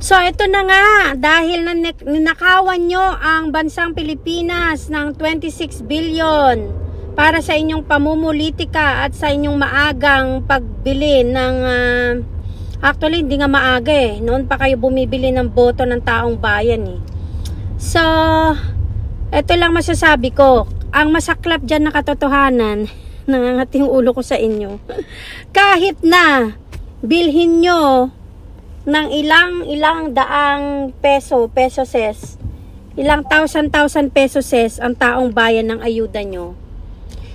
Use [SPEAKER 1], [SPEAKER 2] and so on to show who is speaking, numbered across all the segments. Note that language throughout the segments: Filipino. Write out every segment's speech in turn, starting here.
[SPEAKER 1] So, ito na nga, dahil ninakawan nyo ang bansang Pilipinas ng 26 billion para sa inyong pamumulitika at sa inyong maagang pagbili ng, actually, hindi nga maaga eh. Noon pa kayo bumibili ng boto ng taong bayan eh. So, ito lang masasabi ko. Ang masaklap dyan na katotohanan, nangangating ulo ko sa inyo. Kahit na bilhin nyo ng ilang daang pesos, ilang thousand pesos ang taong bayan ng ayuda nyo,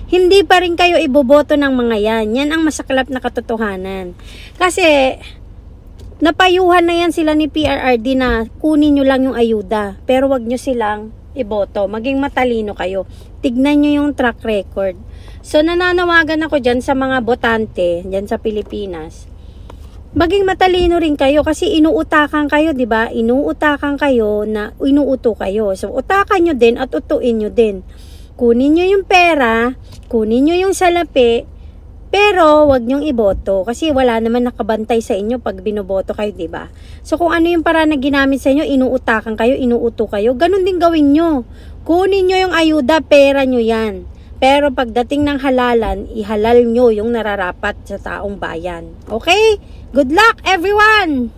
[SPEAKER 1] hindi pa rin kayo iboboto ng mga yan. Yan ang masaklap na katotohanan. Kasi napayuhan na yan sila ni PRRD na kunin nyo lang yung ayuda, pero wag nyo silang iboto. Maging matalino kayo. Tignan nyo yung track record. So nananawagan ako dyan sa mga botante dyan sa Pilipinas, maging matalino rin kayo kasi inuutakan kayo, 'di ba? Inuutakan kayo na inuuto kayo. So utakan nyo din at utuin nyo din. Kunin nyo yung pera, kunin nyo yung salapi, pero wag nyong iboto kasi wala naman nakabantay sa inyo pag binoboto kayo, 'di ba? So kung ano yung paraan na ginamit sa inyo, inuutakan kayo, inuuto kayo, ganun din gawin nyo. Kunin nyo yung ayuda, pera nyo 'yan. Pero pagdating ng halalan, ihalal nyo yung nararapat sa taong bayan. Okay? Good luck, everyone!